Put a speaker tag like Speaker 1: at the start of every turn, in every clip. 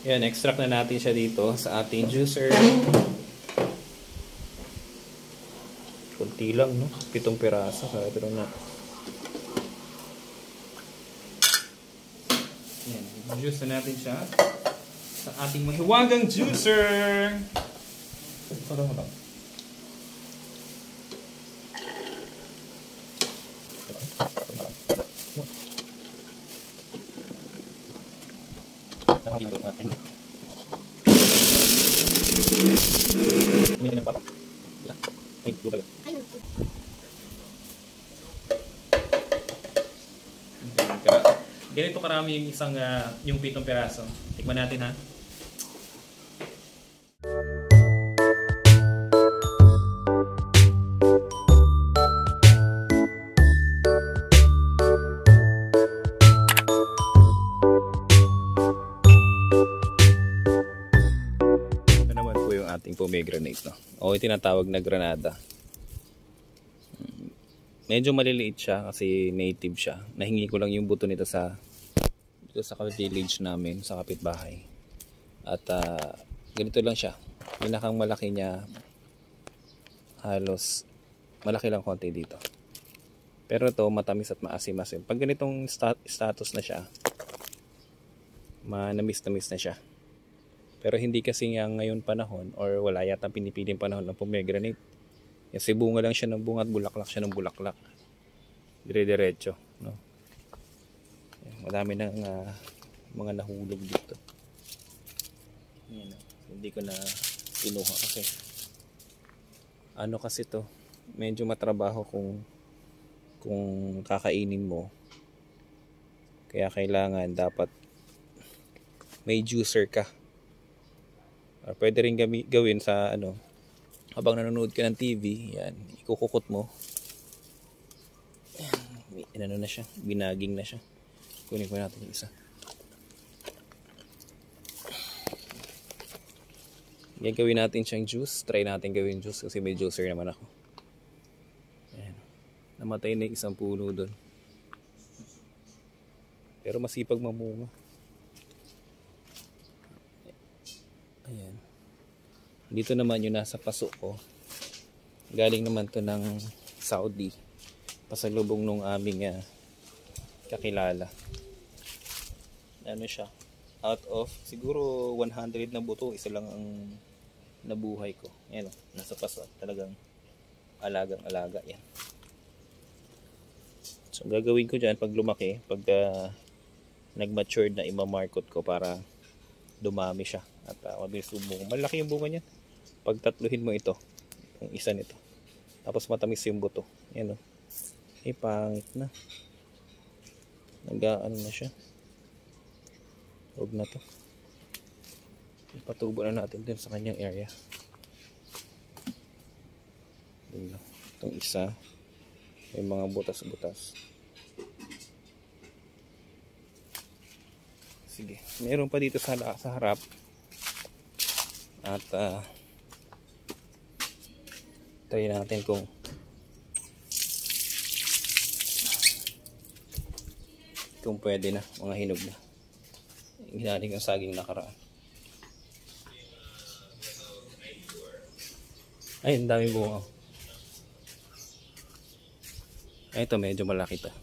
Speaker 1: Yan, extract na natin siya dito sa ating juicer. Kunti lang, no? 7 piraso. Pero na. Yan, juice na natin siya sa ating mahiwagang juicer. Parang lang. Ini apa? Ay, lupa. Ganito karami yung isang yung 7 piraso. Tikman natin ha. Ito naman po yung ating pomegranate, no? O yung tinatawag na granada. Medyo maliliit siya kasi native siya. Nahingi ko lang yung buto nito sa village namin, sa kapitbahay. At ganito lang siya. Pinakang malaki niya, halos malaki lang konti dito. Pero ito matamis at maasim-asim. Pag ganitong status na siya, manamis-namis na siya. Pero hindi kasi nga ngayon panahon or wala yata pinipiling panahon ng pomegranate. Kasi bunga lang siya ng bunga at bulaklak siya ng bulaklak. Dire-diretso, no? Madami ng mga nahulog dito. Yan, hindi ko na kinuha kasi ano kasi to, medyo matrabaho kung kakainin mo. Kaya kailangan dapat may juicer ka. Or pwede rin gawin sa ano, habang nanonood ka ng TV, yan, ikukukot mo. Yan, ano na siya, binaging na siya. Kunin ko natin yung isa. Yan, gawin natin siyang juice. Try natin gawin juice kasi may juicer naman ako. Ayan. Namatay na yung isang puno doon. Pero masipag mamunga. Ayan. Dito naman yung nasa paso ko. Galing naman to ng Saudi. Pasalubong nung aming kakilala. Ano siya? Out of siguro 100 na buto, isa lang ang nabuhay ko. Ayan o, nasa paso. Talagang alagang-alaga yan. So gagawin ko dyan pag lumaki, pag nag-matured na imamarkot ko para dumami siya. At mabilis bunga. Malaki yung bunga niya. Pag tatluhin mo ito, yung isa nito. Tapos matamis yung buto. Ayan o. Pangit na. Nag-ano na siya. Huwag na to. Ipatubo na natin din sa kanyang area. Itong isa. May mga butas-butas. Sige. Meron pa dito sa harap. At try natin kung pwede na, mga hinog na. Ginaling ang saging nakaraan. Ay, ang dami bunga. Ay, ito medyo malaki to.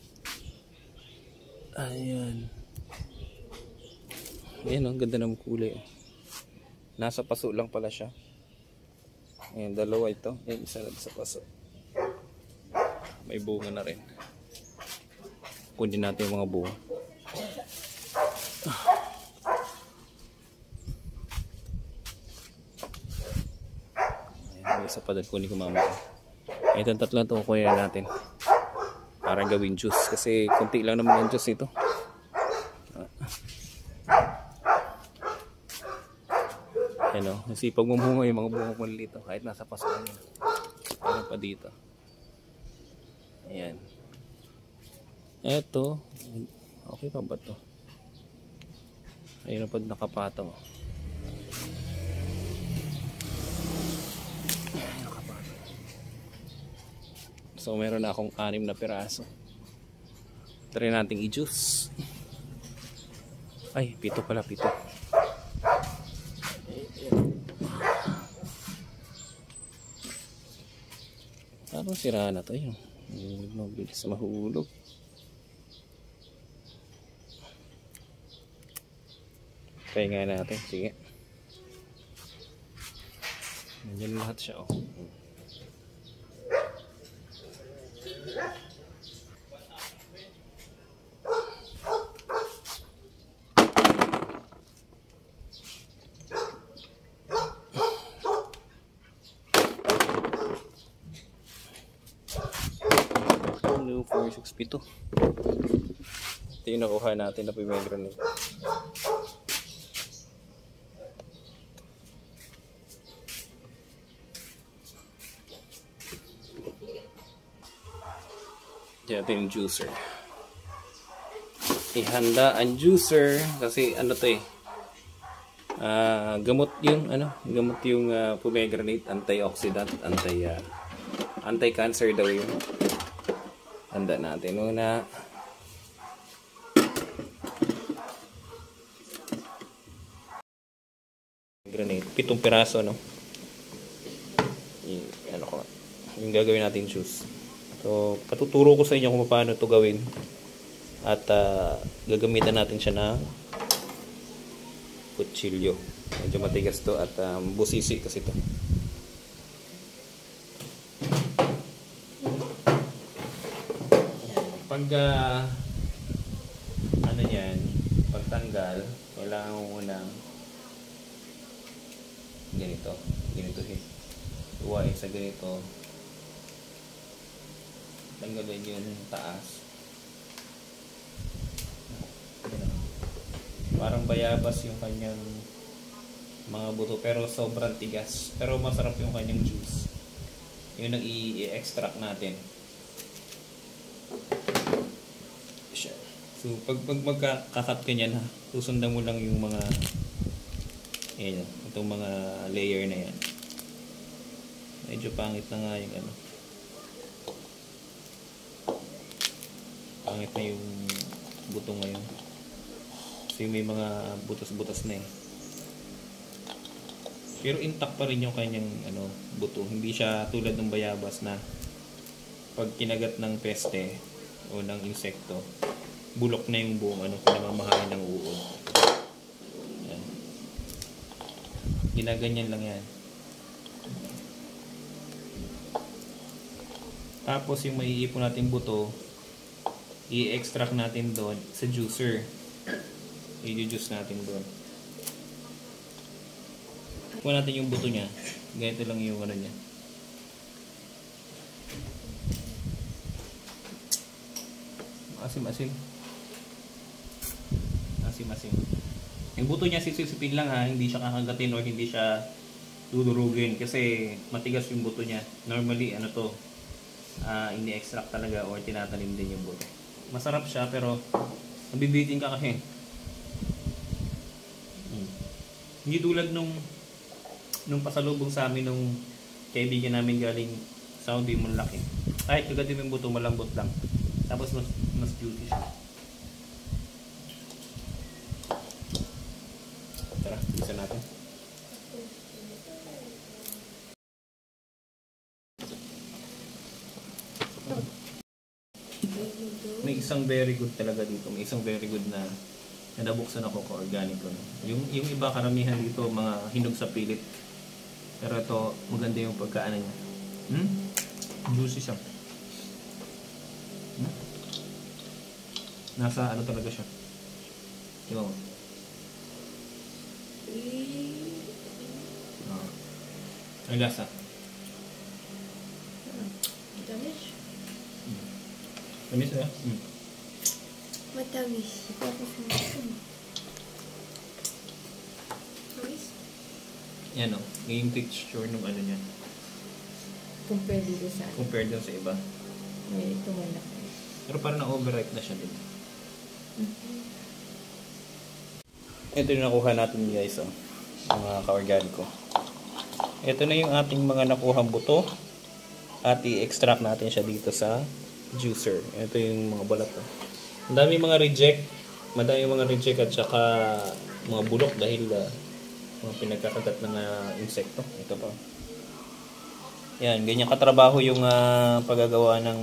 Speaker 1: Ayan. Ayan, ang ganda ng kulay. Nasa paso lang pala siya. Ayan, dalawa ito. Ayan, isa lang sa paso. May bunga na rin. Kunin natin yung mga bunga. Ayan, isa pa doon, kunin ko mamaya. Itong tatlo ito kukunin natin para gawin juice kasi kunti lang naman yung juice ito. Ayan o, nasipag mamunga yung mga bunga maliliit kahit nasa paso lang yun. Ayan pa dito. Ayan. Eto, okay pa ba to? Ayun na pag nakapataw. So meron na akong 6 na piraso. Try nating i-juice. Ay, 7 pala, 7. Ako sira na to yun. Mabilis mahulog. Try nga natin. Sige. Nandiyan lahat siya. Oh. Ano 462. Ito yung nakuha natin na pomegranate. Ito yung juicer. Ihanda ang juicer kasi ano to eh. Gamot yung pomegranate, antioxidant, anti-cancer daw yun. Handa natin muna. Granate, 7 piraso no. Ano ko, yung gagawin natin juice. So, patuturo ko sa inyo kung paano ito gawin. At gagamitan natin siya ng kutsilyo. Medyo matigas to at busisi kasi to. Pag ano yan, pagtanggal, kailangan mo munang ganito iwain sa ganito. Tanggalin yung taas. Parang bayabas yung kanyang mga buto pero sobrang tigas. Pero masarap yung kanyang juice. Yun ang i-extract natin. So pag magkakakat ka niyan, susundan mo lang yung mga itong mga layer na yan. Medyo pangit na nga yung ano. Pangit na yung buto ngayon. Kasi may mga butas-butas na eh. Pero intact pa rin yung kanyang buto. Hindi siya tulad ng bayabas na pag kinagat ng peste o ng insekto, bulok na yung buong pinamamahayan ng uod. Yan. Ginaganyan lang yan. Tapos yung maiipon natin buto, i-extract natin doon sa juicer. I-juice natin doon. Kuha natin yung buto niya. Ganito lang yung niya. Asim-asim. Asim-asim. Yung buto niya sisipin lang hindi siya kakagatin o hindi siya dudurugin kasi matigas yung buto niya. Normally ini-extract talaga or tinatanim din yung buto. Masarap siya pero nabibitin ka kasi. Hindi tulad nung pasalubong sa amin nung kaibigan namin galing Saudi, malaki. Kahit kagatin yung buto, malambot lang. Tapos mas juicy siya. Tara, isa natin. May isang very good talaga dito. May isang very good na nabuksan ako ka-organic ko. Yung iba karamihan dito mga hinog sa pilit. Pero ito maganda yung pagkaano niya. Juicy siya. Nasa talaga siya. Diba mo? Ang lasa.
Speaker 2: Matamis.
Speaker 1: Tamis
Speaker 2: Matamis. Tapos tamis.
Speaker 1: Yan yung texture ng niya.
Speaker 2: Compare dito sa
Speaker 1: Compared dun sa iba.
Speaker 2: ito malaki.
Speaker 1: Pero parang na-overripe na siya din. Ito yung nakuha natin guys, mga ka-organic ko. Ito na yung ating mga nakuhang buto at i-extract natin siya dito sa juicer. Ito yung mga balat. Ang dami mga reject. Madami mga reject at saka mga bulok dahil mga pinagkakagat ng insekto. Ito pa. Yan, ganyan katrabaho yung paggagawa ng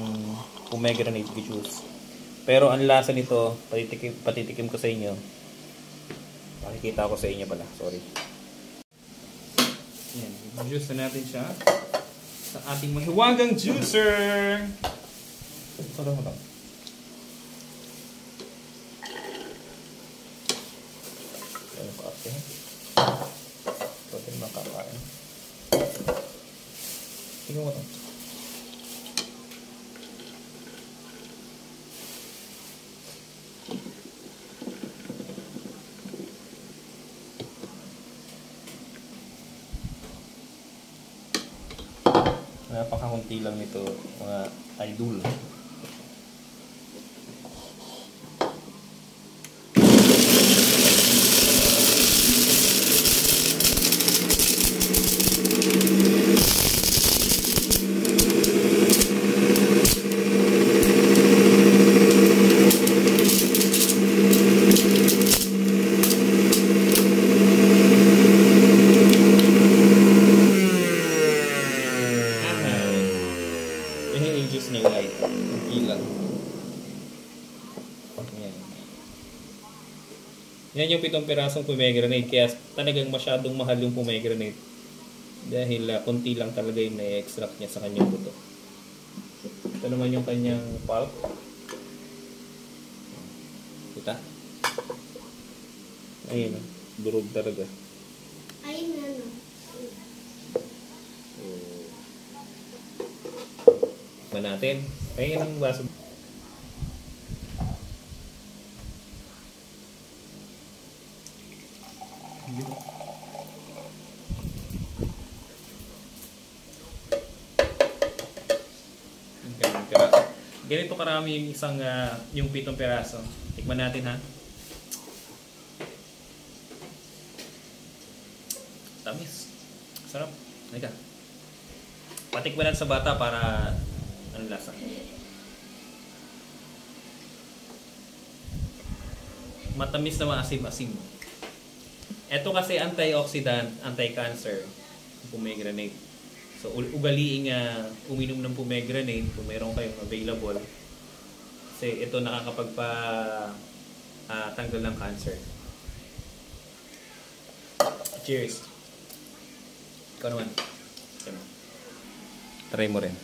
Speaker 1: pomegranate juice. Pero ang lasa nito, patitikim ko sa inyo. Pakikita ko sa inyo pala, sorry. Yan, juice na natin siya sa ating mahiwagang juicer. Sarap mo lang. Yan pa ate. Ito din makakain. Tingnan mo ito. Napakakunti lang nito, mga idol. Juice niya guys. Ilang. Yan. Yan yung 7 pirasong pomegranate. Kaya talagang masyadong mahal yung pomegranate. Dahil konti lang talaga yung na-extract niya sa kanyang buto. Ito naman yung kanyang pulp. Kita? Ayun. Durog talaga.
Speaker 2: Ayun na, no.
Speaker 1: Pa natin. Ayun ang baso. Ganito karami yung isang yung 7 peraso. Tikman natin ha. Tamis. Sarap. Halika. Patikman natin sa bata para ano lasa. Matamis na maasim-asim. Ito kasi antioxidant, anti-cancer, pomegranate. So ugaliing uminom ng pomegranate kung mayroon kayong available. Kasi ito nakakapagpa tanggal ng cancer. Cheers. Ikaw naman. Try mo rin.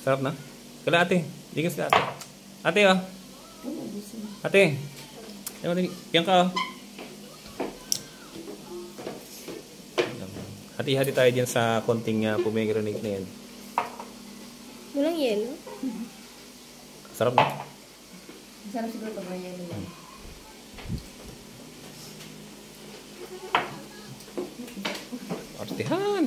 Speaker 1: Sarap na. Kala ate. Di ka sila ate. Ate oh. Ate. Yan ka oh. Hati-hati tayo dyan sa konting pomegranate na yan.
Speaker 2: Walang yelo?
Speaker 1: Sarap na.
Speaker 2: Sarap siguro pag may yelo lang.
Speaker 1: Artihan.